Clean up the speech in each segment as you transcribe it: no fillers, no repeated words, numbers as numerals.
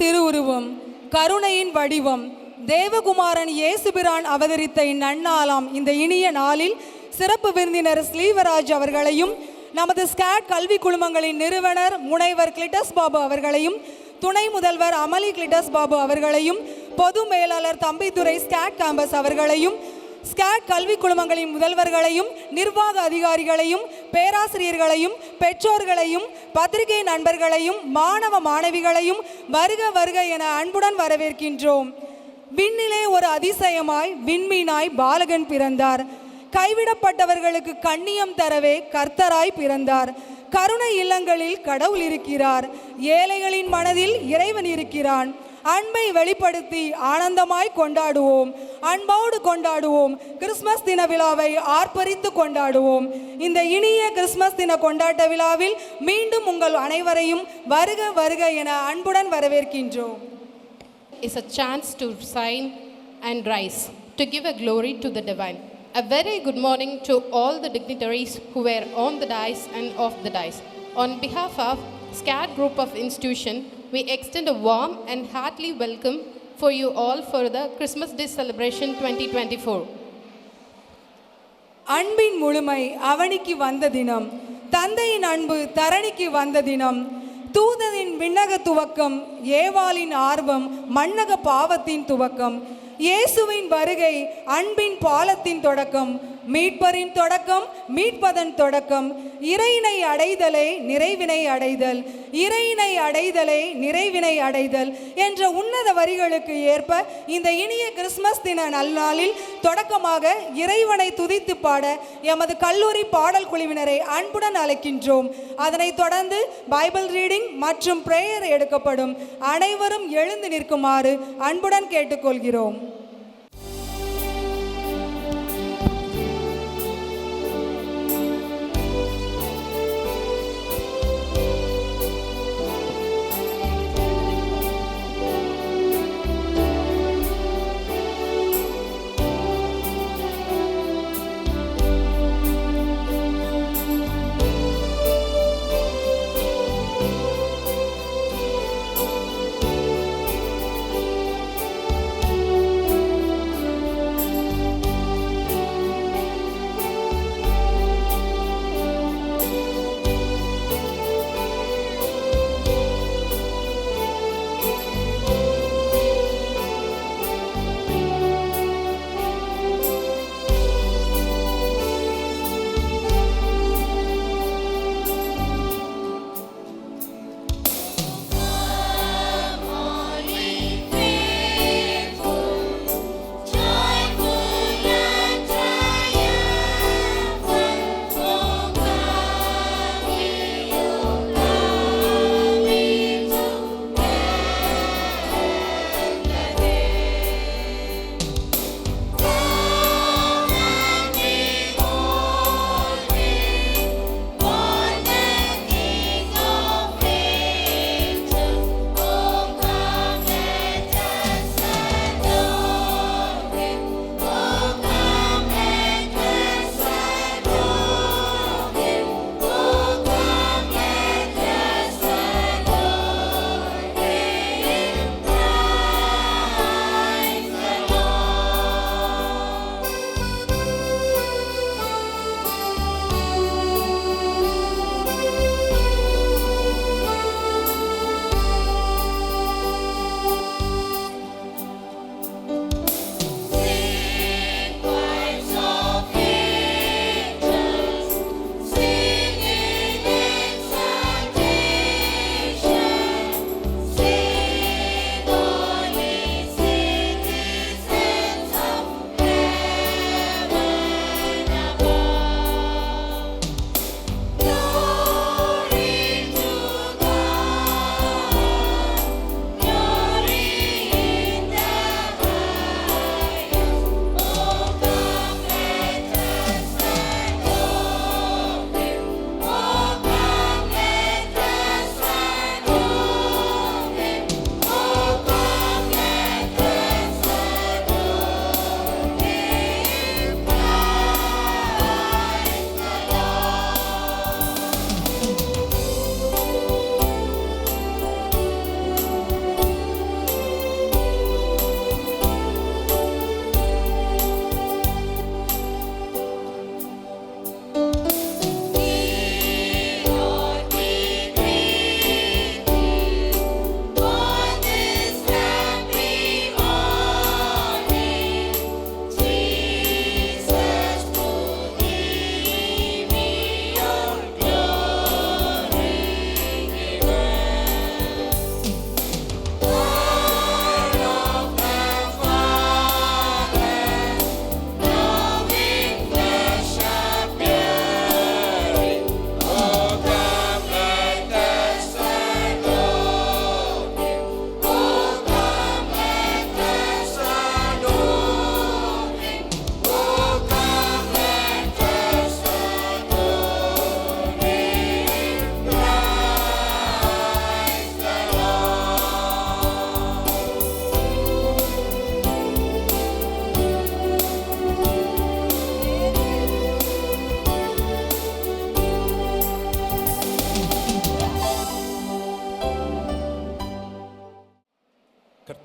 திருவுருவம், கருணையின் வடிவம், தேவகுமாரன் இயேசுபிரான் அவதரித்த இந்நன்னாளாம் இந்த இனிய நாளில் சிறப்பு விருந்தினர் ஸ்லீவராஜ் அவர்களையும், நமது ஸ்காட் கல்வி குழுமங்களின் நிறுவனர் முனைவர் கிளிட்டஸ் பாபு அவர்களையும், துணை முதல்வர் அமளி கிளிட்டஸ் பாபு அவர்களையும், பொது மேலாளர் தம்பிதுரை ஸ்காட் கேம்பஸ் அவர்களையும், ஸ்காட் கல்வி குழுமங்களின் முதல்வர்களையும், நிர்வாக அதிகாரிகளையும், பேராசிரியர்களையும், பெற்றோர்களையும், பத்திரிகை நண்பர்களையும், மாணவ மாணவிகளையும் வருக வருக என அன்புடன் வரவேற்கின்றோம். விண்ணிலே ஒரு அதிசயமாய் விண்மீனாய் பாலகன் பிறந்தார். கைவிடப்பட்டவர்களுக்கு கண்ணியம் தரவே கர்த்தராய் பிறந்தார். கருணை இல்லங்களில் கடவுள் இருக்கிறார். ஏழைகளின் மனதில் இறைவன் இருக்கிறான். அன்பை வெளிப்படுத்தி ஆனந்தமாய் கொண்டாடுவோம். அன்போடு கொண்டாடுவோம். கிறிஸ்மஸ் தின விழாவை ஆர்ப்பரித்து கொண்டாடுவோம். இந்த இனிய கிறிஸ்மஸ் தின கொண்டாட்ட விழாவில் மீண்டும் உங்கள் அனைவரையும் வருக வருக என அன்புடன் வரவேற்கின்றோம். Is a chance to sign and rise to give a glory to the divine. A very good morning to all the dignitaries who were on the dais and off the dais. On behalf of SCAD Group of Institution, we extend a warm and heartily welcome for you all for the Christmas Day celebration 2024. அன்பின் முழுமை அவனிக்கு வந்த தினம், தந்தையின் அன்பு தரணிக்கு வந்த தினம், தூதனின் விண்ணக துவக்கம், ஏவாளின் ஆர்வம், மண்ணக பாவத்தின் துவக்கம், இயேசுவின் வருகை அன்பின் பாலத்தின் தொடக்கம், மீட்பரின் தொடக்கம், மீட்பதன் தொடக்கம், இறையினை அடைதலே நிறைவினை அடைதல், இறையினை அடைதலே நிறைவினை அடைதல் என்ற உன்னத வரிகளுக்கு ஏற்ப இந்த இனிய கிறிஸ்மஸ் தின நல்நாளில் தொடக்கமாக இறைவனை துதித்து பாட எமது கல்லூரி பாடல் குழுவினரை அன்புடன் அழைக்கின்றோம். அதனைத் தொடர்ந்து பைபிள் ரீடிங் மற்றும் பிரேயர் எடுக்கப்படும். அனைவரும் எழுந்து நிற்குமாறு அன்புடன் கேட்டுக்கொள்கிறோம்.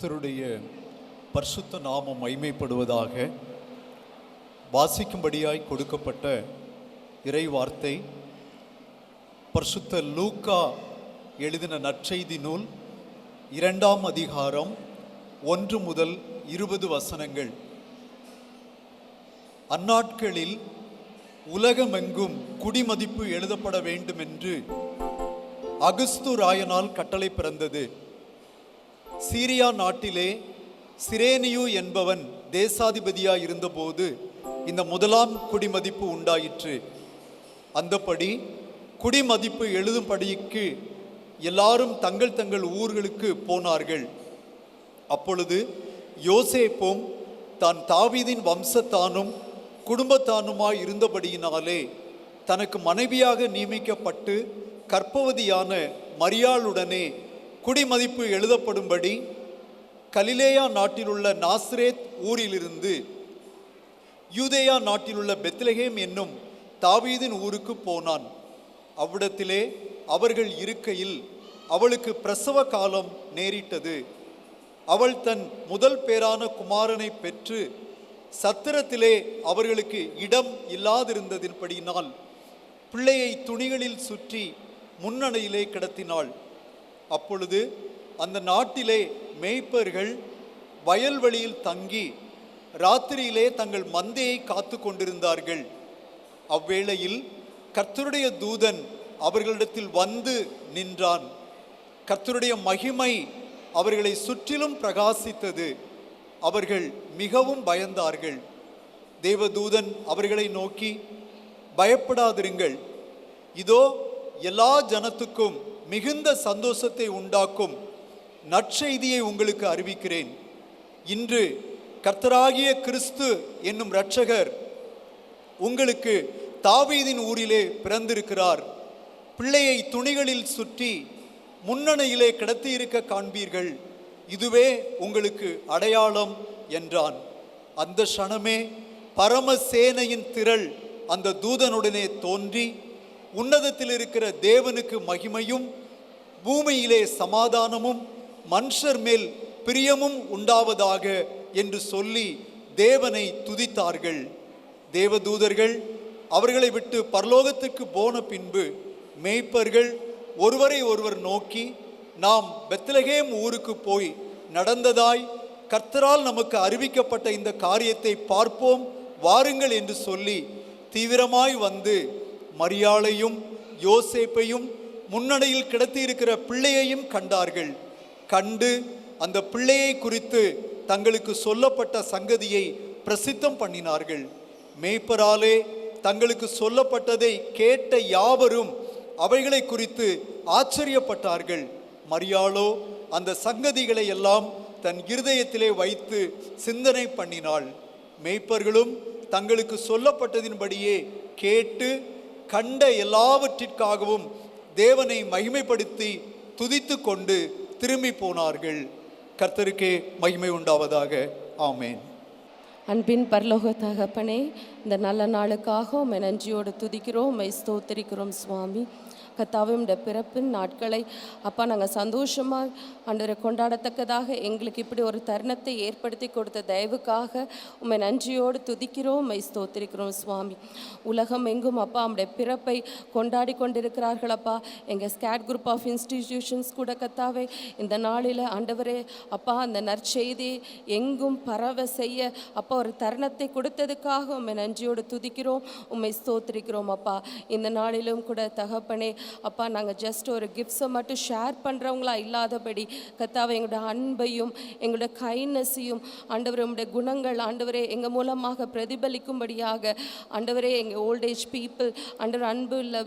கர்த்தருடைய பரிசுத்த நாமம் மகிமைப்படுவதாக. வாசிக்கும்படியாய் கொடுக்கப்பட்ட இறை வார்த்தை பரிசுத்த லூக்கா எழுதின நற்செய்தி நூல் 2ஆம் அதிகாரம் 1 முதல் 20 வசனங்கள். அந்நாட்களில் உலகமெங்கும் குடிமதிப்பு எழுதப்பட வேண்டும் என்று அகுஸ்து ராயனால் கட்டளை பிறந்தது. சீரியா நாட்டிலே சிரேனியு என்பவன் தேசாதிபதியாய் இருந்தபோது இந்த முதலாம் குடிமதிப்பு உண்டாயிற்று. அந்தபடி குடிமதிப்பு எழுதும்படிக்கு எல்லாரும் தங்கள் தங்கள் ஊர்களுக்கு போனார்கள். அப்பொழுது யோசேப்பும் தான் தாவீதின் வம்சத்தானும் குடும்பத்தானுமாய் இருந்தபடியினாலே தனக்கு மனைவியாக நியமிக்கப்பட்டு கர்ப்பவதியான மரியாளுடனே குடிமதிப்பு எழுதப்படும்படி கலிலேயா நாட்டிலுள்ள நாசரேத் ஊரிலிருந்து யூதேயா நாட்டிலுள்ள பெத்லகேம் என்னும் தாவீதின் ஊருக்கு போனான். அவ்விடத்திலே அவர்கள் இருக்கையில் அவளுக்கு பிரசவ காலம் நேரிட்டது. அவள் தன் முதல் பேரான குமாரனை பெற்று சத்திரத்திலே அவர்களுக்கு இடம் இல்லாதிருந்ததின்படியினால் பிள்ளையை துணிகளில் சுற்றி முன்னணையிலே கிடத்தினாள். அப்பொழுது அந்த நாட்டிலே மேய்ப்பர்கள் வயல்வெளியில் தங்கி ராத்திரியிலே தங்கள் மந்தையை காத்து கொண்டிருந்தார்கள். அவ்வேளையில் கர்த்தருடைய தூதன் அவர்களிடத்தில் வந்து நின்றான். கர்த்தருடைய மகிமை அவர்களை சுற்றிலும் பிரகாசித்தது. அவர்கள் மிகவும் பயந்தார்கள். தேவதூதன் அவர்களை நோக்கி, பயப்படாதிருங்கள், இதோ எல்லா ஜனத்துக்கும் மிகுந்த சந்தோஷத்தை உண்டாக்கும் நற்செய்தியை உங்களுக்கு அறிவிக்கிறேன். இன்று கர்த்தராகிய கிறிஸ்து என்னும் இரட்சகர் உங்களுக்கு தாவீதின் ஊரிலே பிறந்திருக்கிறார். பிள்ளையை துணிகளில் சுற்றி முன்னணையிலே கிடத்தியிருக்க காண்பீர்கள். இதுவே உங்களுக்கு அடையாளம் என்றான். அந்த க்ஷணமே பரமசேனையின் திரள் அந்த தூதனுடனே தோன்றி, உன்னதத்தில் இருக்கிற தேவனுக்கு மகிமையும் பூமியிலே சமாதானமும் மனுஷர் மேல் பிரியமும் உண்டாவதாக என்று சொல்லி தேவனை துதித்தார்கள். தேவதூதர்கள் அவர்களை விட்டு பரலோகத்திற்கு போன பின்பு மேய்ப்பர்கள் ஒருவரை ஒருவர் நோக்கி, நாம் பெத்லகேம் ஊருக்கு போய் நடந்ததாய் கர்த்தரால் நமக்கு அறிவிக்கப்பட்ட இந்த காரியத்தை பார்ப்போம் வாருங்கள் என்று சொல்லி தீவிரமாய் வந்து மரியாளையும் யோசேப்பையும் முன்னணியில் கிடத்தியிருக்கிற பிள்ளையையும் கண்டார்கள். கண்டு அந்த பிள்ளையை குறித்து தங்களுக்கு சொல்லப்பட்ட சங்கதியை பிரசித்தம் பண்ணினார்கள். மேய்ப்பராலே தங்களுக்கு சொல்லப்பட்டதை கேட்ட யாவரும் அவைகளை குறித்து ஆச்சரியப்பட்டார்கள். மரியாளோ அந்த சங்கதிகளை எல்லாம் தன் இருதயத்திலே வைத்து சிந்தனை பண்ணினாள். மேய்ப்பர்களும் தங்களுக்கு சொல்லப்பட்டதின்படியே கேட்டு கண்ட எல்லாவற்றிற்காகவும் தேவனை மகிமைப்படுத்தி துதித்து கொண்டு திரும்பி போனார்கள். கர்த்தருக்கே மகிமை உண்டாவதாக. ஆமேன். அன்பின் பரலோக தகப்பனே, இந்த நல்ல நாளுக்காக உம்மை நன்றியோடு துதிக்கிறோம், உம்மை ஸ்தோத்திரிக்கிறோம் சுவாமி. கர்த்தாவே, உம்முடைய பிறப்பின் நாட்களை அப்பா நாங்கள் சந்தோஷமாக ஆண்டவரை கொண்டாடத்தக்கதாக எங்களுக்கு இப்படி ஒரு தருணத்தை ஏற்படுத்தி கொடுத்த தயவுக்காக உம்மை நன்றியோடு துதிக்கிறோம், உம்மை ஸ்தோத்திரிக்கிறோம் சுவாமி. உலகம் எங்கும் அப்பா உம்முடைய பிறப்பை கொண்டாடி கொண்டிருக்கிறார்கள் அப்பா. எங்கள் ஸ்கேட் குரூப் ஆஃப் இன்ஸ்டிடியூஷன்ஸ் கூட கர்த்தாவே இந்த நாளில் ஆண்டவரே அப்பா அந்த நற்செய்தி எங்கும் பரவ செய்ய அப்பா ஒரு தருணத்தை கொடுத்ததுக்காக உம்மை நன்றியோடு துதிக்கிறோம், உம்மை ஸ்தோத்திரிக்கிறோம் அப்பா. இந்த நாளிலும் கூட தகப்பனே அப்பா நாங்கள் ஜஸ்ட் ஒரு கிஃப்ட்ஸை மட்டும் ஷேர் பண்ணுறவங்களா இல்லாதபடி கர்த்தாவே எங்களோட அன்பையும் எங்களோட கைண்ட்னஸையும் ஆண்டவரே உம்முடைய குணங்கள் ஆண்டவரே எங்கள் மூலமாக பிரதிபலிக்கும்படியாக ஆண்டவரே எங்கள் ஓல்டேஜ் பீப்புள் ஆண்டவர் அன்பு இல்லை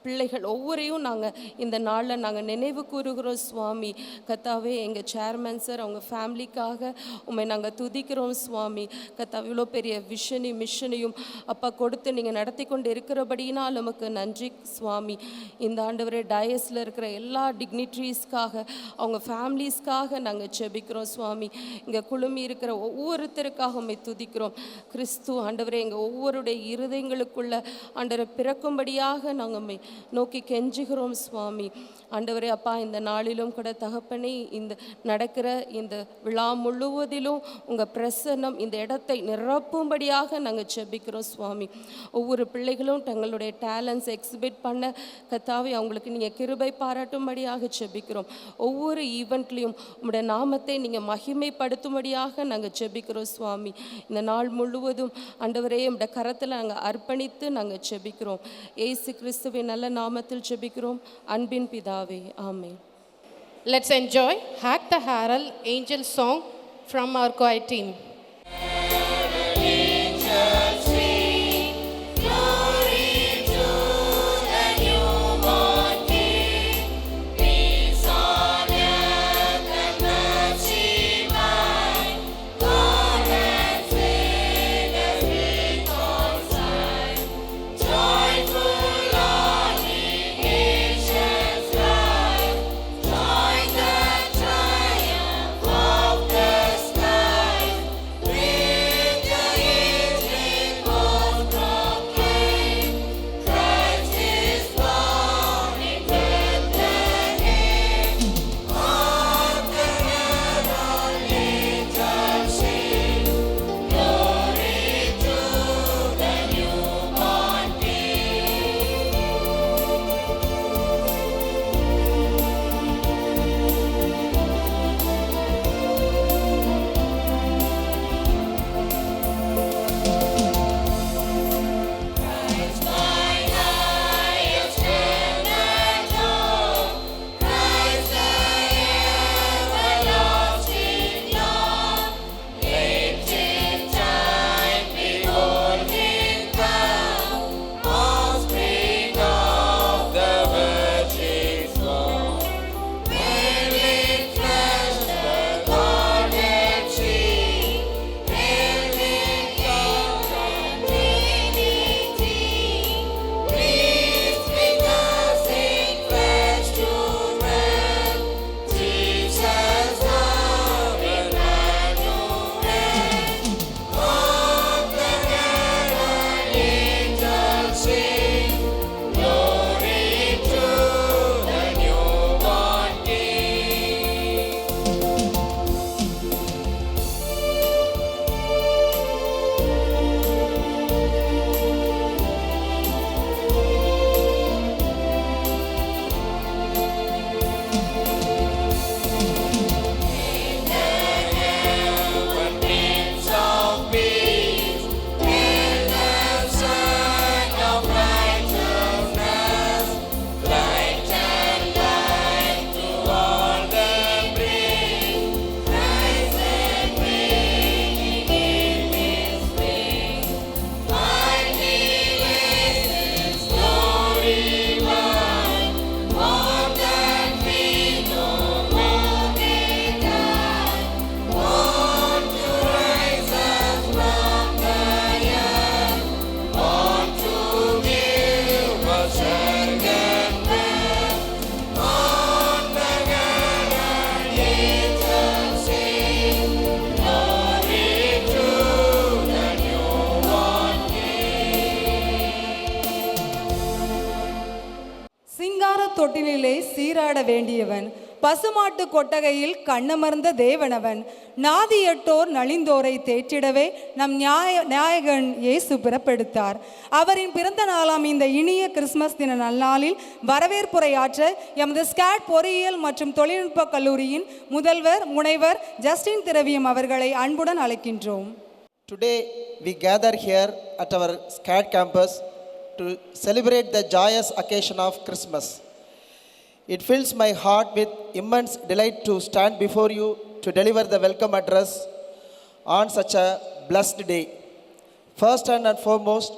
பிள்ளைகள் ஒவ்வொரையும் நாங்கள் இந்த நாளில் நாங்கள் நினைவு கூறுகிறோம் சுவாமி. கர்த்தாவே எங்கள் சேர்மன் சார் அவங்க ஃபேமிலிக்காக உண்மை நாங்கள் துதிக்கிறோம் சுவாமி. கர்த்தாவே இவ்வளோ பெரிய மிஷனையும் அப்பா கொடுத்து நீங்கள் நடத்தி கொண்டு இருக்கிறபடினால் நமக்கு நன்றி சுவாமி. இந்த ஆண்டவரே டயஸில் இருக்கிற எல்லா டிக்னிட்ரிஸ்க்காக அவங்க ஃபேமிலிஸ்க்காக நாங்கள் செபிக்கிறோம் சுவாமி. இங்கே குழுமி இருக்கிற ஒவ்வொருத்தருக்காக உண்மை துதிக்கிறோம். கிறிஸ்து ஆண்டவரே எங்கள் ஒவ்வொருடைய இருதயங்களுக்குள்ள ஆண்டவரை பிறக்கும்படியாக நாங்கள் நோக்கி கெஞ்சுகிறோம் சுவாமி. ஆண்டவரே அப்பா, இந்த நாளிலும் கூட தகப்பனே, இந்த நடக்கிற இந்த விழா முழுவதிலும் உங்கள் பிரசன்னம் இந்த இடத்தை நிரப்பும்படியாக நாங்கள் ஜெபிக்கிறோம் சுவாமி. ஒவ்வொரு பிள்ளைகளும் தங்களுடைய டேலண்ட்ஸ் எக்ஸிபிட் பண்ண கர்த்தாவே அவங்களுக்கு நீங்கள் கிருபை பாராட்டும்படியாக ஜெபிக்கிறோம். ஒவ்வொரு ஈவெண்ட்லேயும் உங்களுடைய நாமத்தை நீங்கள் மகிமைப்படுத்தும்படியாக நாங்கள் ஜெபிக்கிறோம் சுவாமி. இந்த நாள் முழுவதும் ஆண்டவரே உங்களுடைய கரத்தில் நாங்கள் அர்ப்பணித்து நாங்கள் ஜெபிக்கிறோம். இயேசு கிறிஸ்துவின் நல்ல நாமத்தில் ஜெபிக்கிறோம் அன்பின் பிதாவே, ஆமென். Let's enjoy Hack the Herald Angel song from our choir team. தொட்டிலே சீராட வேண்டியவன், பசுமாட்டு கொட்டகையில் கண்ணமர்ந்த தேவனவன், நாதியட்டோர் நலிந்தோரை தேற்றிடவே நம் நாயகன் இயேசு பிறப்பெடுத்தார். அவரின் பிறந்த நாளாம் இந்த இனிய கிறிஸ்மஸ் தின நல்நாளில் வரவேற்புரையாற்ற எமது ஸ்காட் பொறியியல் மற்றும் தொழில்நுட்ப கல்லூரியின் முதல்வர் முனைவர் ஜஸ்டின் திரவியம் அவர்களை அன்புடன் அழைக்கின்றோம். Today we gather here at our SCAD campus to celebrate the joyous occasion of Christmas. It fills my heart with immense delight to stand before you to deliver the welcome address on such a blessed day. First and foremost,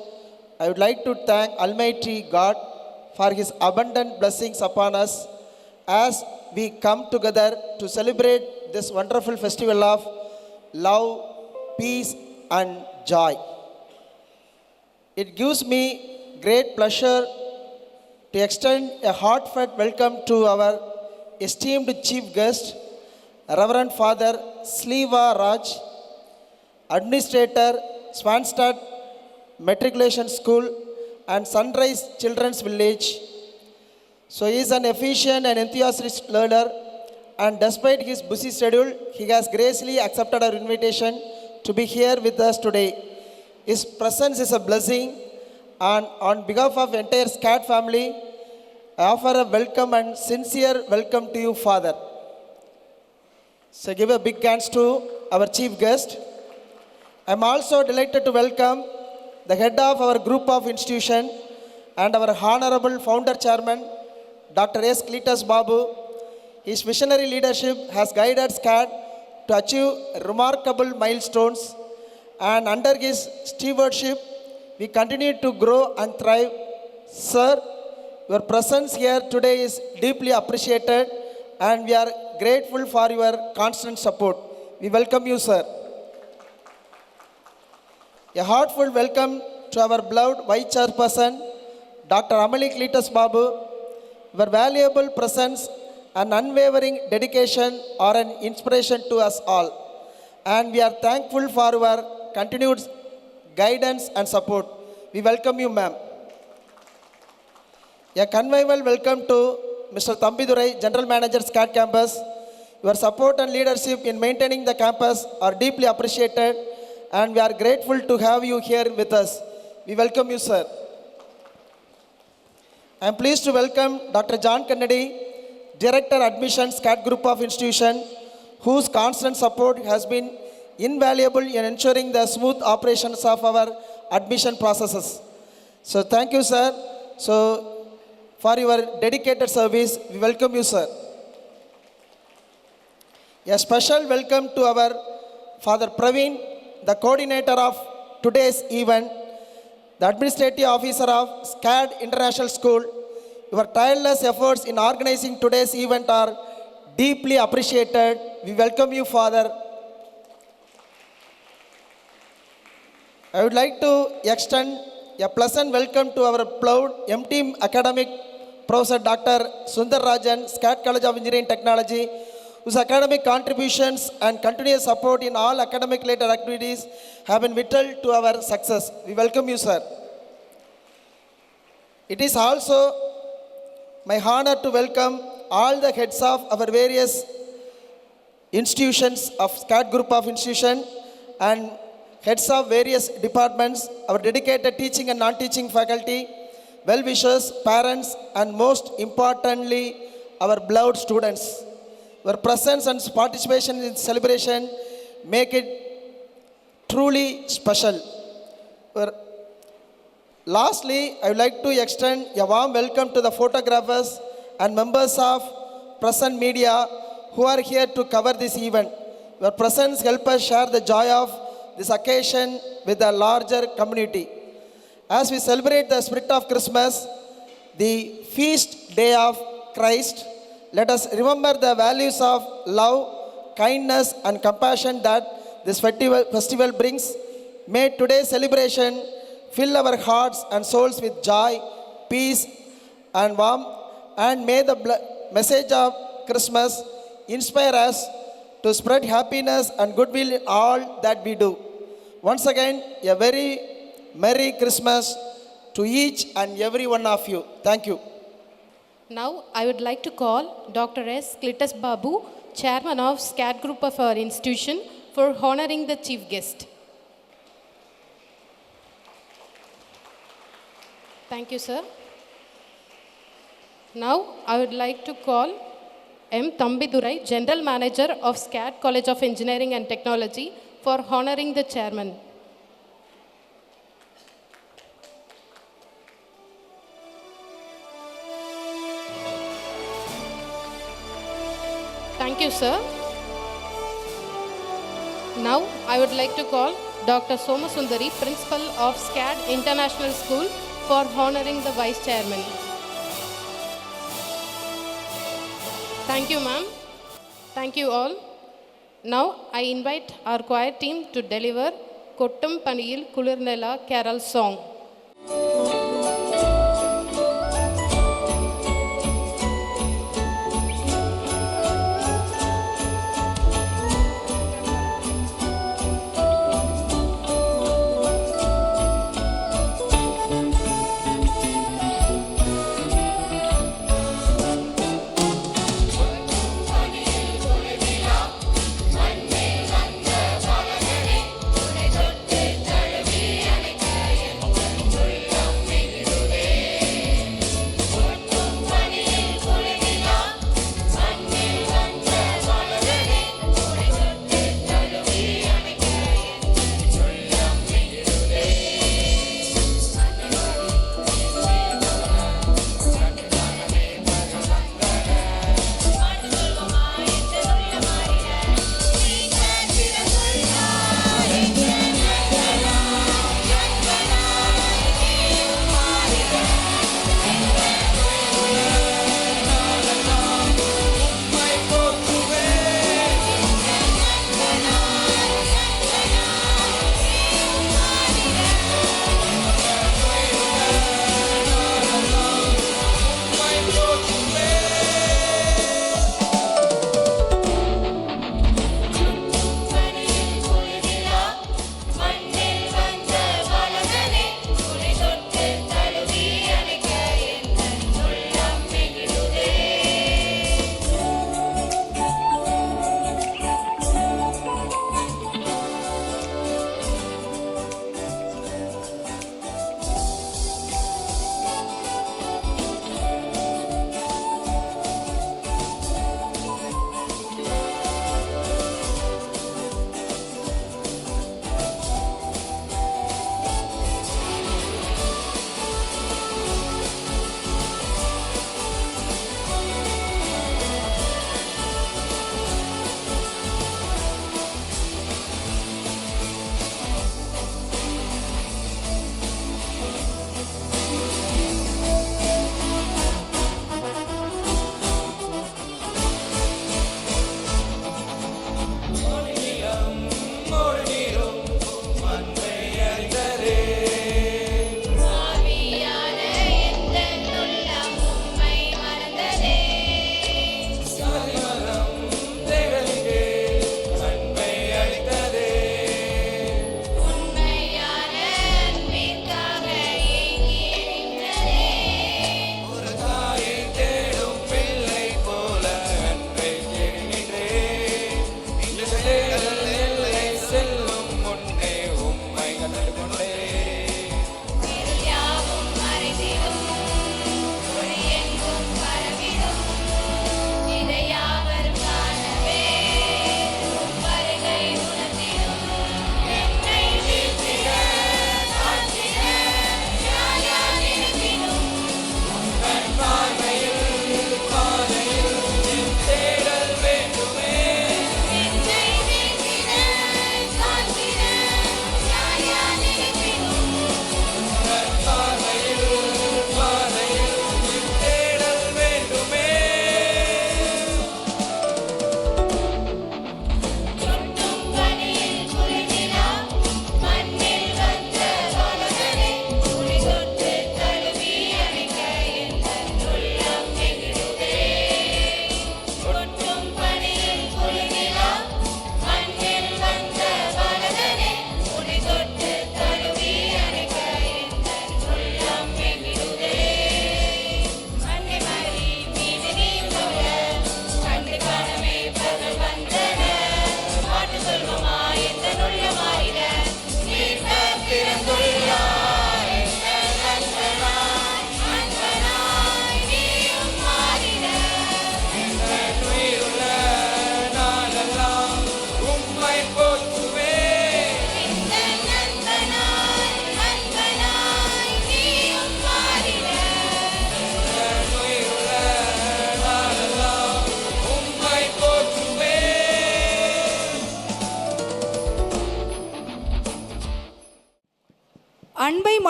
I would like to thank Almighty God for His abundant blessings upon us as we come together to celebrate this wonderful festival of love, peace and joy. It gives me great pleasure to extend a heartfelt welcome to our esteemed chief guest, Reverend Father Sliva Raj, Administrator, Swanstead Matriculation School and Sunrise Children's Village, So he is an efficient and enthusiastic learner, and despite his busy schedule, he has graciously accepted our invitation to be here with us today. His presence is a blessing, and on behalf of entire SCAD family, I offer a welcome and sincere welcome to you, Father. So give a big hands to our chief guest. I am also delighted to welcome the head of our group of institution and our honorable founder chairman, Dr. S. Cletus Babu. His visionary leadership has guided SCAD to achieve remarkable milestones, and under his stewardship, we continue to grow and thrive. Sir, your presence here today is deeply appreciated, and we are grateful for your constant support. We welcome you, sir. A heartfelt welcome to our beloved Vice Chairperson, Dr. Amali Cletus Babu. Your valuable presence and unwavering dedication are an inspiration to us all, and we are thankful for your continued guidance and support. We welcome you, ma'am. A convivial welcome to Mr. Thambidurai, General Manager, SCAD Campus. Your support and leadership in maintaining the campus are deeply appreciated, and we are grateful to have you here with us. We welcome you, sir. I am pleased to welcome Dr. John Kennedy, Director Admissions, SCAD Group of Institution, whose constant support has been invaluable in ensuring the smooth operations of our admission processes. So thank you, sir. So for your dedicated service, we welcome you, sir. A special welcome to our Father Praveen, the coordinator of today's event, the administrative officer of SCAD International School. Your tireless efforts in organizing today's event are deeply appreciated. We welcome you, Father. I would like to extend a pleasant welcome to our proud M-Team academic Professor Dr. Sundar Rajan, SCAD College of Engineering Technology, whose academic contributions and continuous support in all academic-related activities have been vital to our success. We welcome you, sir. It is also my honor to welcome all the heads of our various institutions of SCAD Group of Institution and heads of various departments, our dedicated teaching and non-teaching faculty, well-wishers, parents, and most importantly, our beloved students. Your presence and participation in celebration make it truly special. Lastly, I would like to extend a warm welcome to the photographers and members of present media who are here to cover this event. Your presence helps us share the joy of this occasion with the larger community. As we celebrate the spirit of Christmas, the feast day of Christ, let us remember the values of love, kindness, and compassion that this festival brings. May today's celebration fill our hearts and souls with joy, peace, and warmth, and may the message of Christmas inspire us to spread happiness and goodwill in all that we do. Once again, a very Merry Christmas to each and every one of you. Thank you. Now, I would like to call Dr. S. Cletus Babu, Chairman of SCAD Group of our institution, for honoring the chief guest. Thank you, sir. Now, I would like to call M. Thambidurai, General Manager of SCAD College of Engineering and Technology, for honoring the chairman. Thank you, sir. Now, I would like to call Dr. Somasundari, Principal of SCAD International School, for honoring the Vice Chairman. Thank you, ma'am. Thank you all. Now, I invite our choir team to deliver Kottam Paniyil Kulirnela carol song.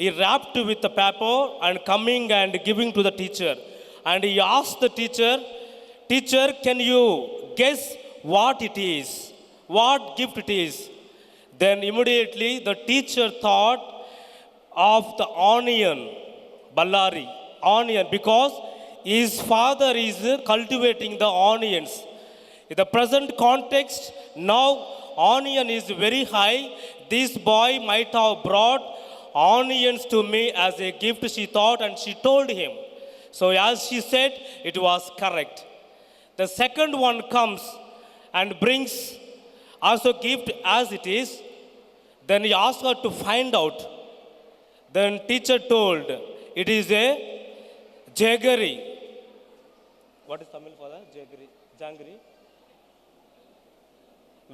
he wrapped with the paper and coming and giving to the teacher. And he asked the teacher, "Teacher, can you guess what it is? What gift it is?" Then immediately the teacher thought of the onion, ballari, onion, because his father is cultivating the onions. In the present context, now onion is very high. This boy might have brought onions to me as a gift, she thought, and she told him. So as she said, it was correct. The second one comes and brings also gift as it is. Then he asked her to find out. Then teacher told, it is a jaggery. What is Tamil for that? Jaggery. Janggery.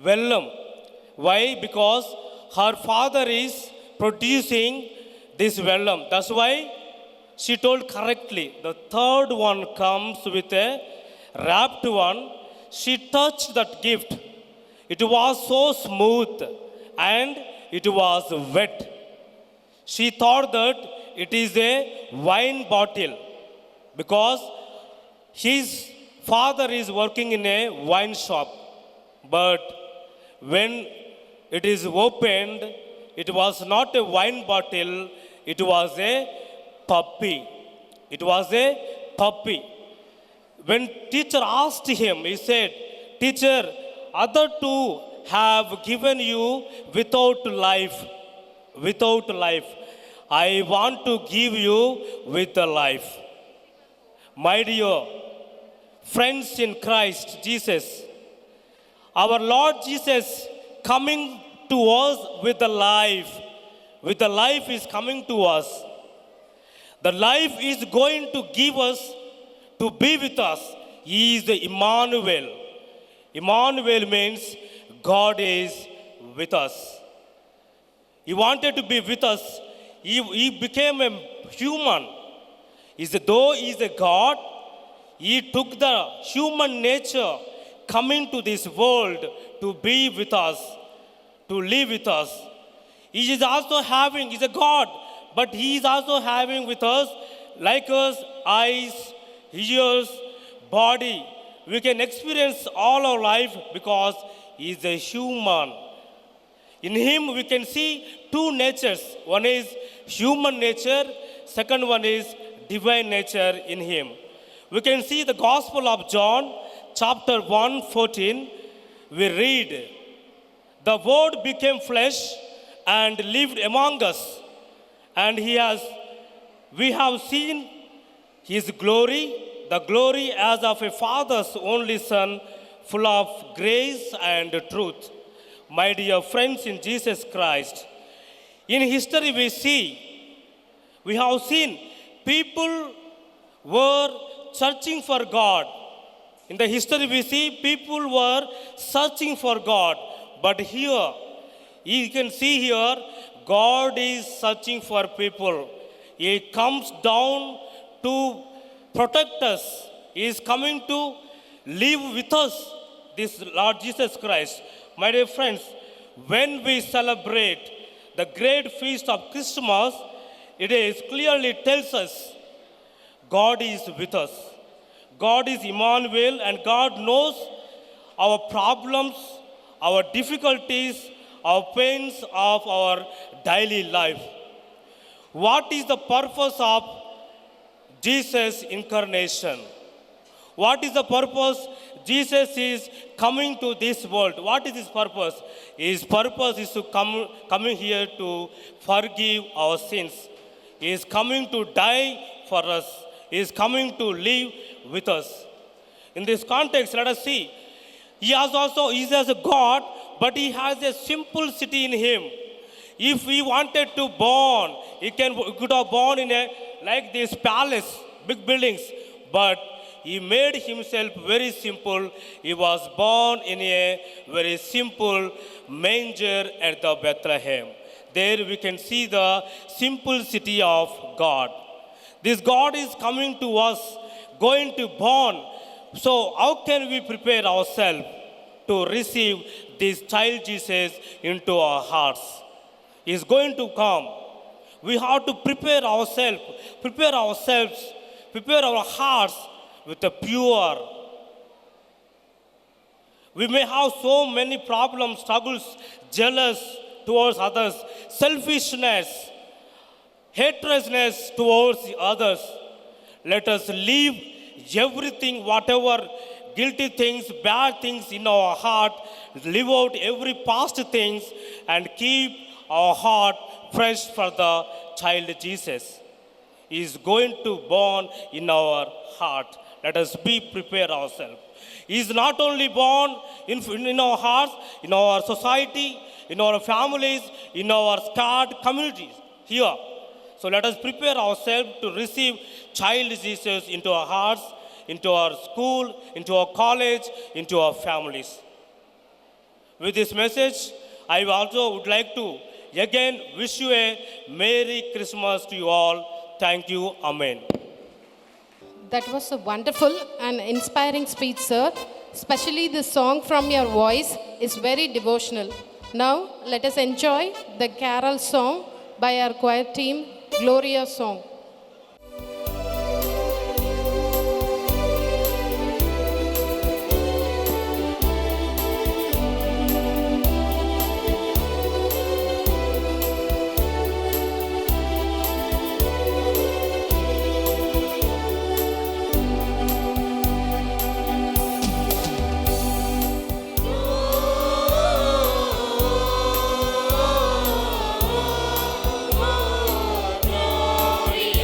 Vellam. Why? Because her father is producing this vellam. That's why she told correctly. The third one comes with a wrapped one. She touched that gift. It was so smooth and it was wet. She thought that it is a wine bottle because his father is working in a wine shop. But when it is opened, it was not a wine bottle, it was a puppy. It was a puppy. When teacher asked him, he said, "Teacher, other two have given you without life. Without life. I want to give you with a life." My dear friends in Christ Jesus, our Lord Jesus coming to us with the life. With the life is coming to us. The life is going to give us to be with us. He is the Emmanuel. Emmanuel means God is with us. He wanted to be with us. He became a human. Though he is a God, he took the human nature coming to this world to be with us, to live with us. He is also having, he is a God, but he is also having with us, like us, eyes, ears, body. We can experience all our life because he is a human. In him we can see two natures. One is human nature, second one is divine nature in him. We can see the Gospel of John, chapter 1:14. We read, "The Word became flesh and lived among us, and we have seen his glory, the glory as of a father's only son, full of grace and truth." My dear friends in Jesus Christ, in history we have seen people were searching for God. In the history we see people were searching for God. But here, you can see here, God is searching for people. He comes down to protect us. He is coming to live with us, this Lord Jesus Christ. My dear friends, when we celebrate the great feast of Christmas, it is clearly tells us God is with us. God is Emmanuel, and God knows our problems, our difficulties, our pains of our daily life. What is the purpose of Jesus' incarnation? What is the purpose? Jesus is coming to this world. What is his purpose? His purpose is to come here to forgive our sins. He is coming to die for us. He is coming to live with us. In this context, let us see. He is as a God, but he has a simplicity in him. If he wanted to born, he could have born in like this palace, big buildings, but he made himself very simple. He was born in a very simple manger at the Bethlehem. There we can see the simplicity of God. This God is coming to us, going to born. So how can we prepare ourselves to receive this child Jesus into our hearts? He is going to come. We have to prepare ourselves, prepare our hearts with a pure. We may have so many problems, struggles, jealous towards others, selfishness, hatredness towards the others. Let us leave everything, whatever guilty things, bad things in our heart, leave out every past things and keep our heart fresh for the child Jesus. He is going to born in our heart. Let us be prepared ourselves. He is not only born in our hearts, in our society, in our families, in our scarred communities here. So let us prepare ourselves to receive child Jesus into our hearts, into our school, into our college, into our families. With this message, I also would like to again wish you a Merry Christmas to you all. Thank you. Amen. That was a wonderful and inspiring speech, sir. Especially the song from your voice is very devotional. Now, let us enjoy the carol song by our choir team, Gloria Song. Glory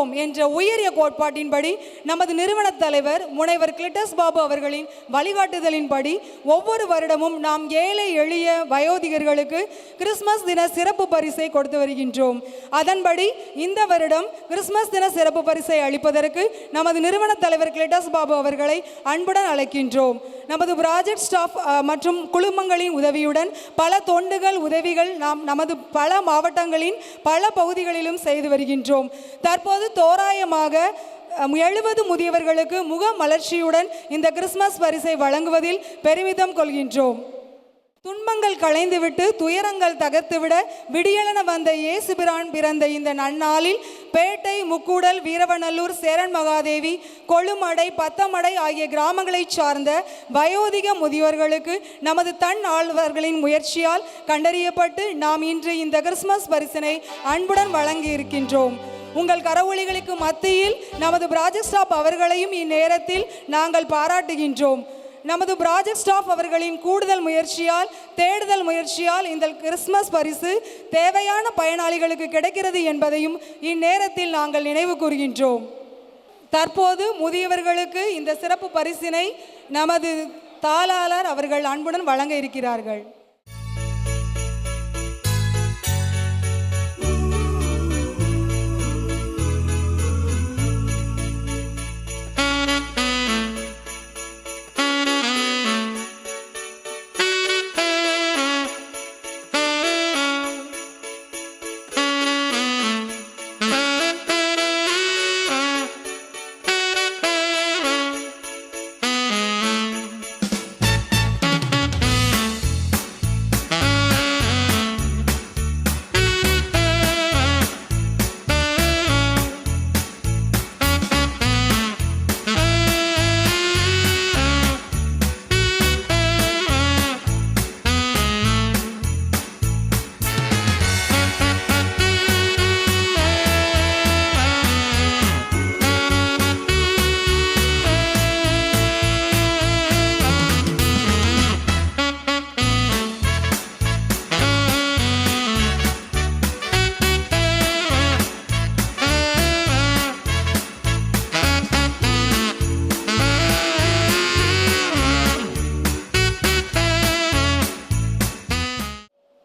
வாழ்வோம் என்ற உயரிய கோட்பாட்டின்படி நமது நிறுவன தலைவர் முனைவர் glitters Babu அவர்களின் வழிகாட்டுதலின்படி ஒவ்வொரு வருடமும் நாம் ஏழை எளிய வயோதிகர்களுக்கு கிறிஸ்மஸ் தின சிறப்பு பரிசை கொடுத்து வருகின்றோம். அதன்படி இந்த வருடம் கிறிஸ்மஸ் தின சிறப்பு பரிசை அளிப்பதற்கு நமது நிறுவன தலைவர் கிளிட்டஸ் பாபு அவர்களை அன்புடன் அழைக்கின்றோம். நமது ப்ராஜெக்ட் ஸ்டாஃப் மற்றும் குழுமங்களின் உதவியுடன் பல தொண்டுகள் உதவிகள் நாம் நமது பல மாவட்டங்களின் பல பகுதிகளிலும் செய்து வருகின்றோம். தற்போது தோராயமாக 70 முதியவர்களுக்கு முக மலர்ச்சியுடன் இந்த கிறிஸ்மஸ் பரிசை வழங்குவதில் பெருமிதம் கொள்கின்றோம். துன்பங்கள் களைந்துவிட்டு துயரங்கள் தகர்த்துவிட விடியலென வந்த இயேசுபிரான் பிறந்த இந்த நன்னாளில் பேட்டை, முக்கூடல், வீரவநல்லூர், சேரன் மகாதேவி, கொழுமடை, பத்தமடை ஆகிய கிராமங்களைச் சார்ந்த வயோதிக முதியோர்களுக்கு நமது தன் ஆழ்வர்களின் முயற்சியால் கண்டறியப்பட்டு நாம் இன்று இந்த கிறிஸ்மஸ் பரிசினை அன்புடன் வழங்கி இருக்கின்றோம். உங்கள் கரவொலிகளுக்கு மத்தியில் நமது ப்ராஜெக்ட் ஸ்டாஃப் அவர்களையும் இந்நேரத்தில் நாங்கள் பாராட்டுகின்றோம். நமது ப்ராஜெக்ட் ஸ்டாஃப் அவர்களின் கூடுதல் முயற்சியால் தேடுதல் முயற்சியால் இந்த கிறிஸ்மஸ் பரிசு தேவையான பயனாளிகளுக்கு கிடைக்கிறது என்பதையும் இந்நேரத்தில் நாங்கள் நினைவு கூறுகின்றோம். தற்போது முதியவர்களுக்கு இந்த சிறப்பு பரிசினை நமது தாளாளர் அவர்கள் அன்புடன் வழங்க இருக்கிறார்கள்.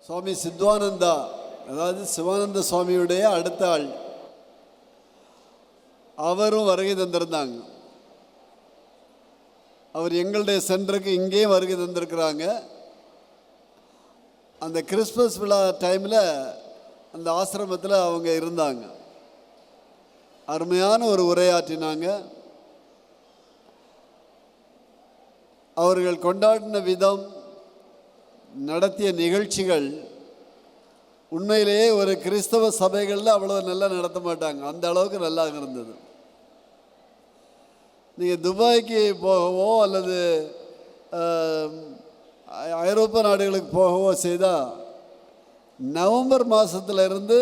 சுவாமி சித்வானந்தா, அதாவது சிவானந்த சுவாமியுடைய அடுத்த ஆள், அவரும் வருகை தந்திருந்தாங்க. அவர் எங்களுடைய சென்டருக்கு இங்கேயும் வருகை தந்திருக்கிறாங்க. அந்த கிறிஸ்மஸ் விழா டைமில் அந்த ஆசிரமத்தில் அவங்க இருந்தாங்க. அருமையான ஒரு உரையாற்றினாங்க. அவர்கள் கொண்டாடின விதம், நடத்திய நிகழ்ச்சிகள் உண்மையிலேயே ஒரு கிறிஸ்தவ சபைகளில் அவ்வளோ நல்லா நடத்த மாட்டாங்க. அந்த அளவுக்கு நல்லா இருந்தது. நீங்கள் துபாய்க்கு போகவோ அல்லது ஐரோப்பா நாடுகளுக்கு போகவோ செய்தால் நவம்பர் மாதத்துலேருந்து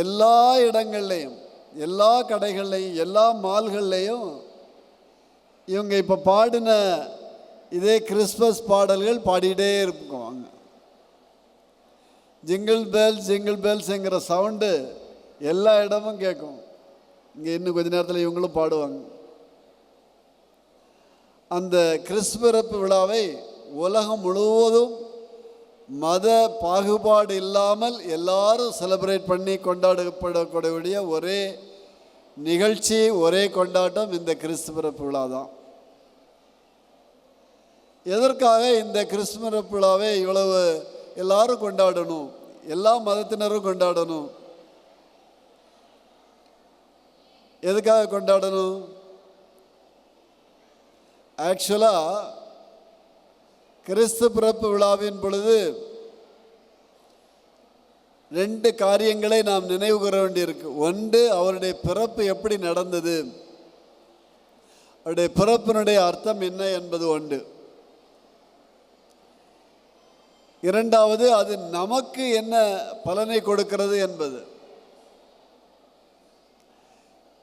எல்லா இடங்கள்லையும், எல்லா கடைகள்லையும், எல்லா மால்கள்லையும் இவங்க இப்போ பாடின இதே கிறிஸ்மஸ் பாடல்கள் பாடிக்கிட்டே இருக்குவாங்க. ஜிங்கிள் பெல்ஸ் ஜிங்கிள் பெல்ஸுங்கிற சவுண்டு எல்லா இடமும் கேட்கும். இங்கே இன்னும் கொஞ்ச நேரத்தில் இவங்களும் பாடுவாங்க. அந்த கிறிஸ்பிறப்பு விழாவை உலகம் முழுவதும் மத பாகுபாடு இல்லாமல் எல்லாரும் செலிப்ரேட் பண்ணி கொண்டாடப்படக்கூடிய ஒரே நிகழ்ச்சி, ஒரே கொண்டாட்டம் இந்த கிறிஸ்துபிறப்பு விழா தான். எதற்காக இந்த கிறிஸ்துமஸ் விழாவை இவ்வளவு எல்லாரும் கொண்டாடணும், எல்லா மதத்தினரும் கொண்டாடணும்? எதுக்காக கொண்டாடணும்? ஆக்சுவலாக கிறிஸ்து பிறப்பு விழாவின் பொழுது 2 காரியங்களை நாம் நினைவு கூற வேண்டியிருக்கு. ஒன்று, அவருடைய பிறப்பு எப்படி நடந்தது, அவருடைய பிறப்பினுடைய அர்த்தம் என்ன என்பது ஒன்று. இரண்டாவது, அது நமக்கு என்ன பலனை கொடுக்கிறது என்பது.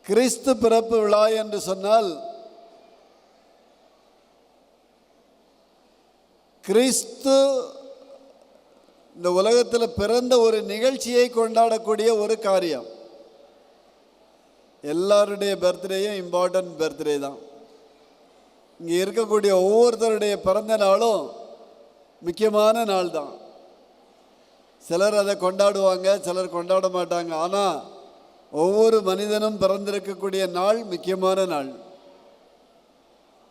கிறிஸ்து பிறப்பு விழா என்று சொன்னால் கிறிஸ்து இந்த உலகத்தில் பிறந்த ஒரு நிகழ்ச்சியை கொண்டாடக்கூடிய ஒரு காரியம். எல்லாருடைய பர்த்டேயும் இம்பார்ட்டன்ட் பர்த்டே தான். இங்கே இருக்கக்கூடிய ஒவ்வொருத்தருடைய பிறந்த நாளும் முக்கியமான நாள் தான். சிலர் அதை கொண்டாடுவாங்க, சிலர் கொண்டாட மாட்டாங்க. ஆனால் ஒவ்வொரு மனிதனும் பிறந்திருக்கக்கூடிய நாள் முக்கியமான நாள்.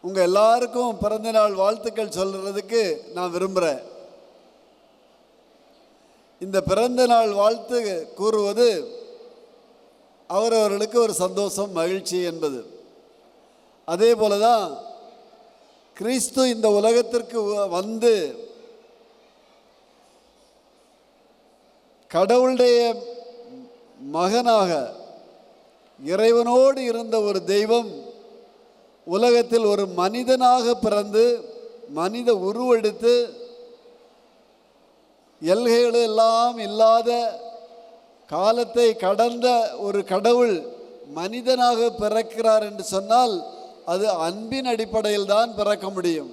உங்கள் எல்லாருக்கும் பிறந்த நாள் வாழ்த்துக்கள் சொல்கிறதுக்கு நான் விரும்புகிறேன். இந்த பிறந்த நாள் வாழ்த்து கூறுவது அவரவர்களுக்கு ஒரு சந்தோஷம், மகிழ்ச்சி என்பது. அதே போல தான் கிறிஸ்து இந்த உலகத்திற்கு வந்து கடவுளுடைய மகனாக இறைவனோடு இருந்த ஒரு தெய்வம் உலகத்தில் ஒரு மனிதனாக பிறந்து மனித உருவெடுத்து எல்கைகள் எல்லாம் இல்லாத காலத்தை கடந்த ஒரு கடவுள் மனிதனாக பிறக்கிறார் என்று சொன்னால் அது அன்பின் அடிப்படையில் தான் பிறக்க முடியும்.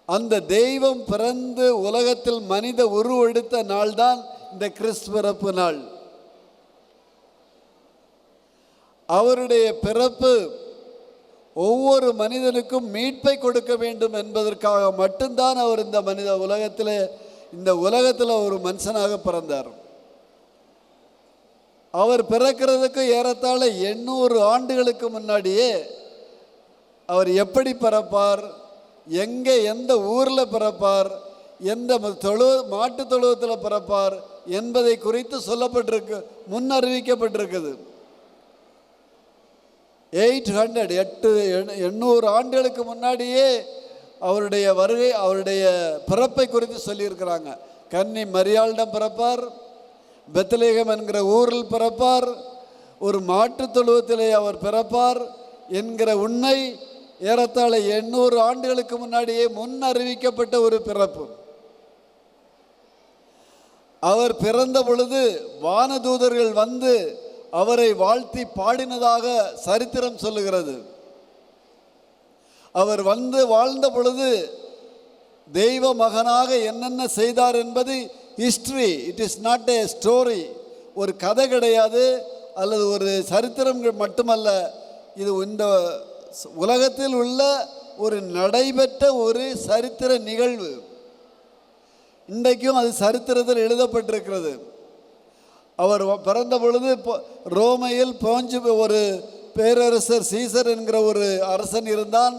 அந்த தெய்வம் பிறந்து உலகத்தில் மனித உருவெடுத்த நாள்தான் இந்த கிறிஸ்து பிறப்பு நாள். அவருடைய பிறப்பு ஒவ்வொரு மனிதனுக்கும் மீட்பை கொடுக்க வேண்டும் என்பதற்காக மட்டும்தான் அவர் இந்த இந்த உலகத்தில் ஒரு மனுஷனாக பிறந்தார். அவர் பிறக்கிறதுக்கு ஏறத்தாழ 800 ஆண்டுகளுக்கு முன்னாடியே அவர் எப்படி பிறப்பார், எங்கே எந்த ஊரில் பிறப்பார், எந்த மாட்டு தொழுவத்தில் பிறப்பார் என்பதை குறித்து சொல்லப்பட்டிருக்கு, முன்னறிவிக்கப்பட்டிருக்குது. 800 ஆண்டுகளுக்கு முன்னாடியே அவருடைய வருகை, அவருடைய பிறப்பை குறித்து சொல்லியிருக்கிறாங்க. கன்னி மரியாளிடம் பிறப்பார், பெத்லகேம் என்கிற ஊரில் பிறப்பார், ஒரு மாட்டு தொழுவத்திலே அவர் பிறப்பார் என்கிற உண்மை ஏறத்தாழ 800 ஆண்டுகளுக்கு முன்னாடியே முன் அறிவிக்கப்பட்ட ஒரு பிறப்பு. அவர் பிறந்த பொழுது வானதூதர்கள் வந்து அவரை வாழ்த்தி பாடினதாக சரித்திரம் சொல்லுகிறது. அவர் வந்து வாழ்ந்த பொழுது தெய்வ மகனாக என்னென்ன செய்தார் என்பது history. It is not a story. ஒரு கதை கிடையாது, அல்லது ஒரு சரித்திரம் மட்டுமல்ல. இது இந்த உலகத்தில் உள்ள ஒரு நடைபெற்ற ஒரு சரித்திர நிகழ்வு. இன்றைக்கும் அது சரித்திரத்தில் எழுதப்பட்டிருக்கிறது. அவர் பிறந்த பொழுது ரோமையில் ஒரு பேரரசர் சீசர் என்கிற ஒரு அரசன் இருந்தான்.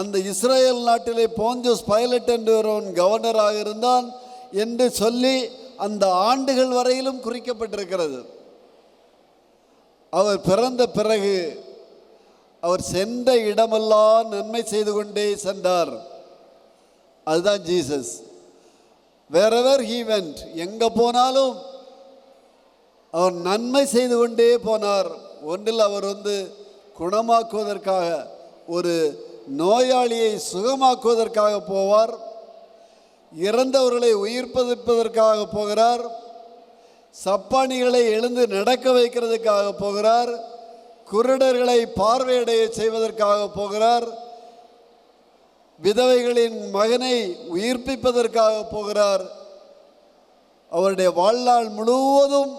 அந்த இஸ்ரேல் நாட்டிலே போஞ்சஸ் பைலட் என்றவன் கவர்னராக இருந்தான் என்று சொல்லி அந்த ஆண்டுகள் வரையிலும் குறிக்கப்பட்டிருக்கிறது. அவர் பிறந்த பிறகு அவர் சென்ற இடமெல்லாம் நன்மை செய்து கொண்டே சென்றார். அதுதான் ஜீசஸ். வேறெவர் ஹீ வென்ட், எங்கே போனாலும் அவர் நன்மை செய்து கொண்டே போனார். ஒன்றில் அவர் குணமாக்குவதற்காக, ஒரு நோயாளியை சுகமாக்குவதற்காக போவார், இறந்தவர்களை உயிர்ப்பிப்பதற்காக போகிறார், சப்பானிகளை எழுந்து நடக்க வைக்கிறதுக்காக போகிறார், குருடர்களை பார்வையடைய செய்வதற்காக போகிறார், விதவைகளின் மகனை உயிர்ப்பிப்பதற்காக போகிறார். அவருடைய வாழ்நாள் முழுவதும்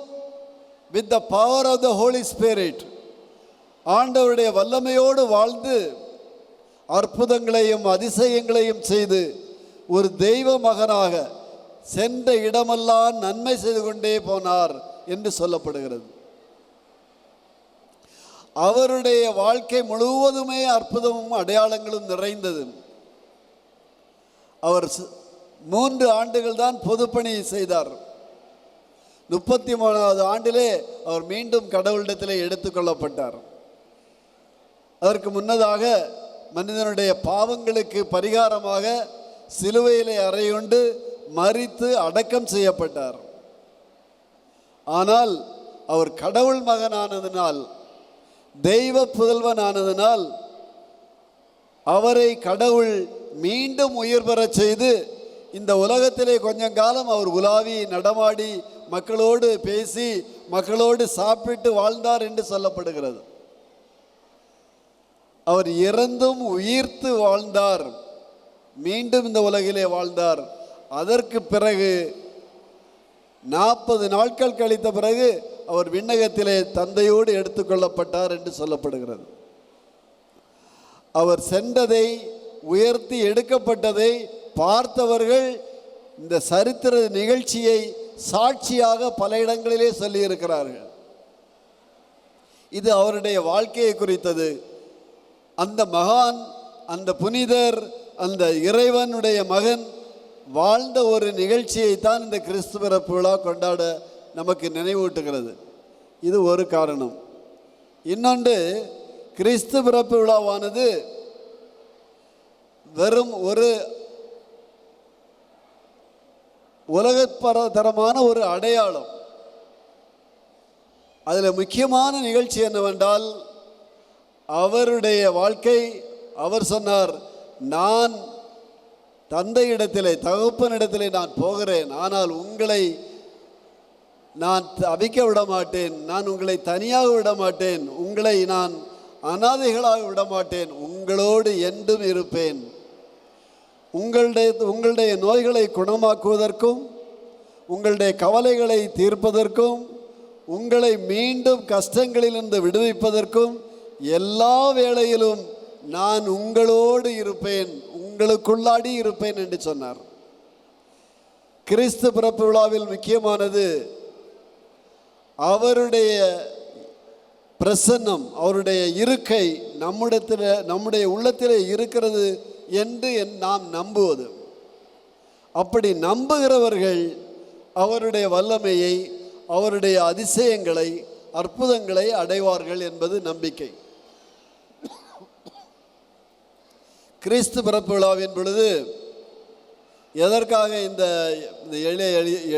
with the power of the Holy Spirit ஆண்டவருடைய வல்லமையோடு வாழ்ந்து அற்புதங்களையும் அதிசயங்களையும் செய்து ஒரு தெய்வ மகனாக சென்ற இடமெல்லாம் நன்மை செய்து கொண்டே போனார் என்று சொல்லப்படுகிறது. அவருடைய வாழ்க்கை முழுவதுமே அற்புதமும் அடையாளங்களும் நிறைந்தது. அவர் 3 ஆண்டுகள் தான் பொதுப்பணி செய்தார். 33வது ஆண்டிலே அவர் மீண்டும் கடவுளிடத்திலே எடுத்துக்கொள்ளப்பட்டார். அதற்கு முன்னதாக மனிதனுடைய பாவங்களுக்கு பரிகாரமாக சிலுவையிலே அறையுண்டு மரித்து அடக்கம் செய்யப்பட்டார். ஆனால் அவர் கடவுள் மகனானதினால், தெய்வ புதல்வனானதினால் அவரை கடவுள் மீண்டும் உயிர் பெறச் செய்து இந்த உலகத்திலே கொஞ்சம் காலம் அவர் உலாவி நடமாடி மக்களோடு பேசி மக்களோடு சாப்பிட்டு வாழ்ந்தார் என்று சொல்லப்படுகிறது. அவர் இறந்தும் உயிர்த்து வாழ்ந்தார், மீண்டும் இந்த உலகிலே வாழ்ந்தார். அதற்கு பிறகு 40 நாட்கள் கழித்த பிறகு அவர் விண்ணகத்திலே தந்தையோடு எடுத்துக்கொள்ளப்பட்டார் என்று சொல்லப்படுகிறது. அவர் சென்றதை, உயர்த்தி எடுக்கப்பட்டதை பார்த்தவர்கள் இந்த சரித்திர நிகழ்ச்சியை சாட்சியாக பல இடங்களிலே சொல்லியிருக்கிறார்கள். இது அவருடைய வாழ்க்கையை குறித்தது. அந்த மகான், அந்த புனிதர், அந்த இறைவனுடைய மகன் வாழ்ந்த ஒரு நிகழ்ச்சியை தான் இந்த கிறிஸ்து பிறப்பு விழா கொண்டாட நமக்கு நினைவூட்டுகிறது. இது ஒரு காரணம். இன்னொன்று, கிறிஸ்து பிறப்பு விழாவானது வெறும் ஒரு உலகத்தரமான ஒரு அடையாளம். அதில் முக்கியமான நிகழ்ச்சி என்னவென்றால், அவருடைய வாழ்க்கை. அவர் சொன்னார், நான் தந்தையிடத்திலே, தகப்பனிடத்திலே நான் போகிறேன், ஆனால் உங்களை நான் தவிக்க விட மாட்டேன், நான் உங்களை தனியாக விட மாட்டேன், உங்களை நான் அனாதைகளாக விட மாட்டேன், உங்களோடு என்றும் இருப்பேன். உங்களுடைய நோய்களை குணமாக்குவதற்கும், உங்களுடைய கவலைகளை தீர்ப்பதற்கும், உங்களை மீண்டும் கஷ்டங்களிலிருந்து விடுவிப்பதற்கும் எல்லா வேளையிலும் நான் உங்களோடு இருப்பேன், உங்களுக்குள்ளாடி இருப்பேன் என்று சொன்னார். கிறிஸ்து பிறப்பு விழாவில் முக்கியமானது அவருடைய பிரசன்னம், அவருடைய இருக்கை நம்முடைய உள்ளத்திலே இருக்கிறது என்று நாம் நம்புவது. அப்படி நம்புகிறவர்கள் அவருடைய வல்லமையை, அவருடைய அதிசயங்களை, அற்புதங்களை அடைவார்கள் என்பது நம்பிக்கை. கிறிஸ்து பிறப்பு விழாவின் பொழுது எதற்காக இந்த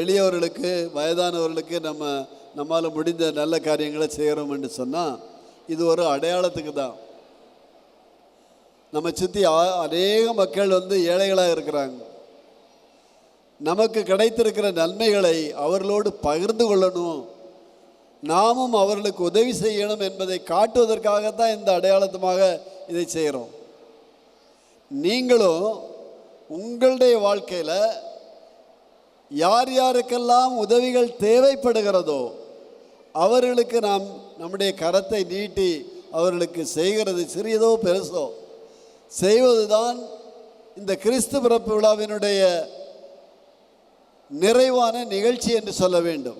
எளியவர்களுக்கு, வயதானவர்களுக்கு நம்மால் முடிந்த நல்ல காரியங்களை செய்கிறோம் என்று சொன்னால், இது ஒரு அடையாளத்துக்கு தான். நம்ம சுற்றி அநேக மக்கள் ஏழைகளாக இருக்கிறாங்க. நமக்கு கிடைத்திருக்கிற நன்மைகளை அவர்களோடு பகிர்ந்து கொள்ளணும், நாமும் அவர்களுக்கு உதவி செய்யணும் என்பதை காட்டுவதற்காகத்தான் இந்த அடையாளத்துமாக இதை செய்கிறோம். நீங்களும் உங்களுடைய வாழ்க்கையில் யார் யாருக்கெல்லாம் உதவிகள் தேவைப்படுகிறதோ அவர்களுக்கு நாம் நம்முடைய கரத்தை நீட்டி அவர்களுக்கு செய்கிறது சிறியதோ பெருசோ செய்வதுதான் இந்த கிறிஸ்து பிறப்பு விழாவினுடைய நிறைவான நிகழ்ச்சி என்று சொல்ல வேண்டும்.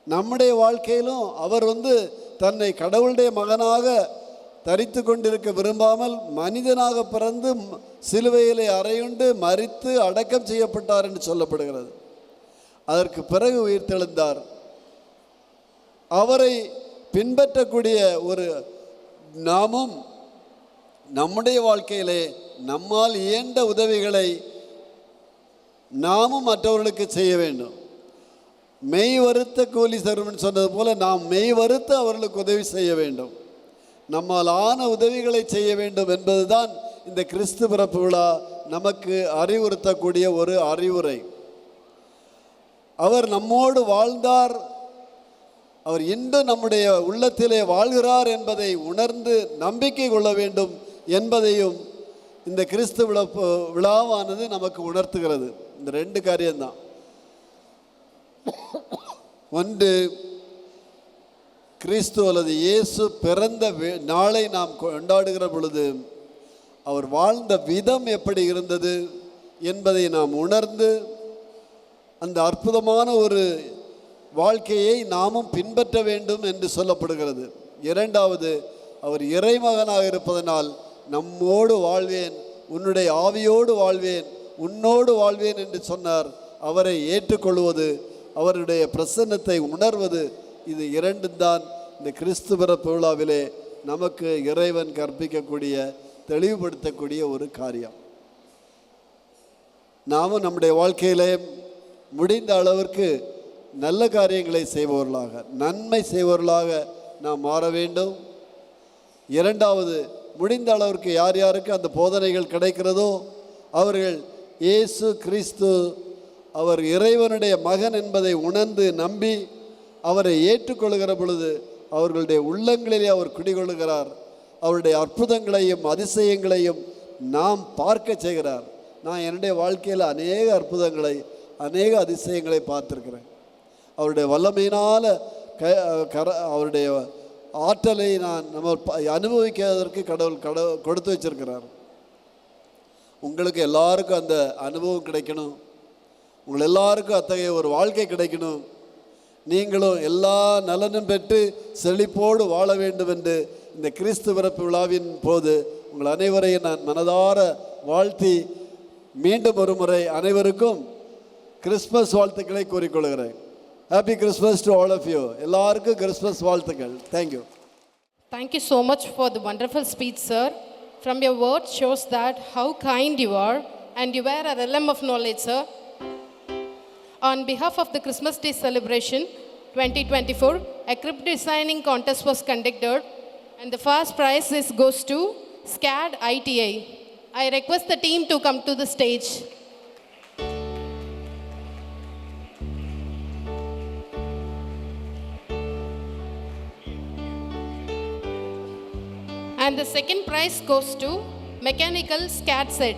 நம்முடைய வாழ்க்கையிலும் அவர் தன்னை கடவுளுடைய மகனாக தரித்து கொண்டிருக்க விரும்பாமல் மனிதனாக பிறந்து சிலுவையிலே அறையுண்டு மரித்து அடக்கம் செய்யப்பட்டார் என்று சொல்லப்படுகிறது. அதற்கு பிறகு உயிர்த்தெழுந்தார். அவரை பின்பற்றக்கூடிய ஒரு நாமும் நம்முடைய வாழ்க்கையிலே நம்மால் இயன்ற உதவிகளை நாமும் மற்றவர்களுக்கு செய்ய வேண்டும். மெய் வருத்த கூலி தரும் சொன்னது போல நாம் மெய் வருத்த அவர்களுக்கு உதவி செய்ய வேண்டும். நம்மால் ஆன உதவிகளை செய்ய வேண்டும் என்பதுதான் இந்த கிறிஸ்து பிறப்பு விழா நமக்கு அறிவுறுத்தக்கூடிய ஒரு அறிவுரை. அவர் நம்மோடு வாழ்ந்தார், அவர் இன்று நம்முடைய உள்ளத்திலே வாழ்கிறார் என்பதை உணர்ந்து நம்பிக்கை கொள்ள வேண்டும் என்பதையும் இந்த கிறிஸ்து விழாவானது நமக்கு உணர்த்துகிறது. இந்த ரெண்டு காரியம்தான். ஒன்று, கிறிஸ்து அல்லது இயேசு பிறந்த நாளை நாம் கொண்டாடுகிற பொழுது அவர் வாழ்ந்த விதம் எப்படி இருந்தது என்பதை நாம் உணர்ந்து அந்த அற்புதமான ஒரு வாழ்க்கையை நாமும் பின்பற்ற வேண்டும் என்று சொல்லப்படுகிறது. இரண்டாவது, அவர் இறைமகனாக இருப்பதனால் நம்மோடு வாழ்வேன், உன்னுடைய ஆவியோடு வாழ்வேன், உன்னோடு வாழ்வேன் என்று சொன்னார். அவரை ஏற்றுக்கொள்வது, அவருடைய பிரசன்னத்தை உணர்வது, இது இரண்டும் தான் இந்த கிறிஸ்து பிறப்பு விழாவிலே நமக்கு இறைவன் கற்பிக்கக்கூடிய, தெளிவுபடுத்தக்கூடிய ஒரு காரியம். நாமும் நம்முடைய வாழ்க்கையிலே முடிந்த அளவிற்கு நல்ல காரியங்களை செய்பவர்களாக, நன்மை செய்பவர்களாக நாம் மாற வேண்டும். இரண்டாவது, முடிந்த அளவிற்கு யார் யாருக்கு அந்த போதனைகள் கிடைக்கிறதோ அவர்கள் இயேசு கிறிஸ்து அவர் இறைவனுடைய மகன் என்பதை உணர்ந்து நம்பி அவரை ஏற்றுக்கொள்கிற பொழுது அவர்களுடைய உள்ளங்களிலே அவர் குடிகொள்கிறார். அவருடைய அற்புதங்களையும் அதிசயங்களையும் நாம் பார்க்க செய்கிறார். நான் என்னுடைய வாழ்க்கையில் அநேக அற்புதங்களை, அநேக அதிசயங்களை பார்த்துருக்கிறேன். அவருடைய வல்லமையினால் அவருடைய ஆற்றலை நம்ம அனுபவிக்கிறதற்கு கடவுள் கொடுத்து வச்சிருக்கிறார். உங்களுக்கு எல்லாருக்கும் அந்த அனுபவம் கிடைக்கணும், உங்கள் எல்லாருக்கும் அத்தகைய ஒரு வாழ்க்கை கிடைக்கணும், நீங்களும் எல்லா நலனும் பெற்று செழிப்போடு வாழ வேண்டும் என்று இந்த கிறிஸ்து பிறப்பு விழாவின் போது உங்கள் அனைவரையும் நான் மனதார வாழ்த்தி மீண்டும் ஒரு முறை அனைவருக்கும் கிறிஸ்மஸ் வாழ்த்துக்களை கூறிக்கொள்கிறேன். Happy Christmas to all of you. எல்லாருக்கும் கிறிஸ்மஸ் வாழ்த்துக்கள். Thank you. Thank you so much for the wonderful speech, sir. From your words shows that how kind you are and you wear a realm of knowledge, sir. On behalf of the Christmas Day celebration 2024, a crypt designing contest was conducted and the first prize goes to SCAD ITI. I request the team to come to the stage. And the second prize goes to mechanical SCAD set.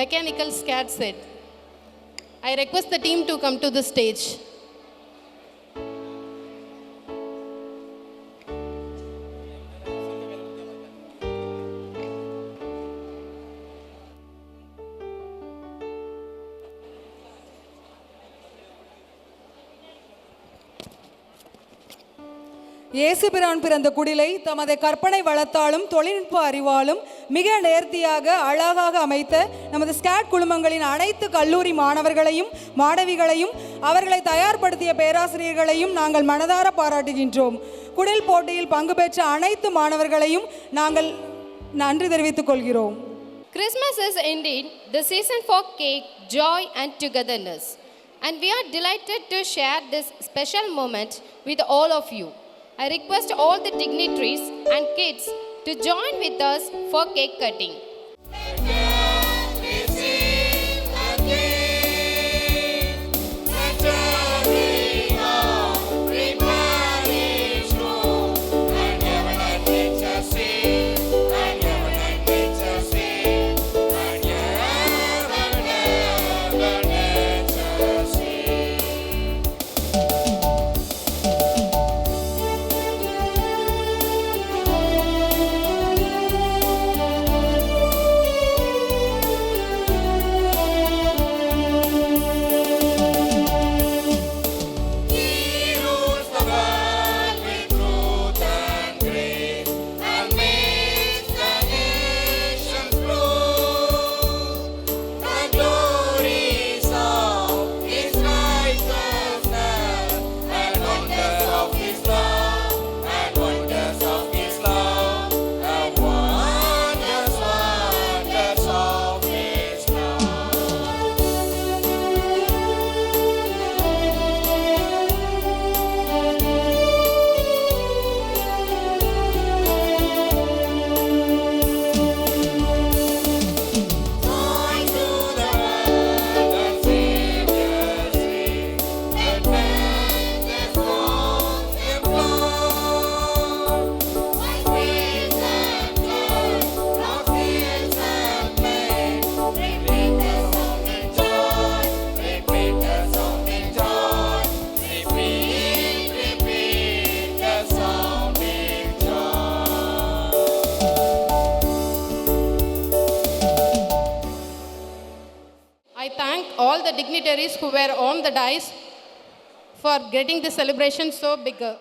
Mechanical SCAD set. I request the team to come to the stage. இயேசுபிரான் பிறந்த குடிலை தமது கற்பனை வளத்தாலும் தொழில்நுட்ப அறிவாலும் மிக நேர்த்தியாக அழகாக அமைத்த நமது Scott குழுமங்களின் அனைத்து கல்லூரி மாணவர்களையும் மாணவிகளையும் அவர்களை தயார்படுத்திய பேராசிரியர்களையும் நாங்கள் மனதார பாராட்டுகின்றோம். குடில் போட்டியில் பங்கு பெற்ற அனைத்து மாணவர்களையும் நாங்கள் நன்றி தெரிவித்துக் கொள்கிறோம். Christmas is indeed the season for cake, joy and togetherness. And we are delighted to share this special moment with all of you. I request all the dignitaries and kids to join with us for cake cutting. I thank all the dignitaries who were on the dais for getting the celebration so bigger.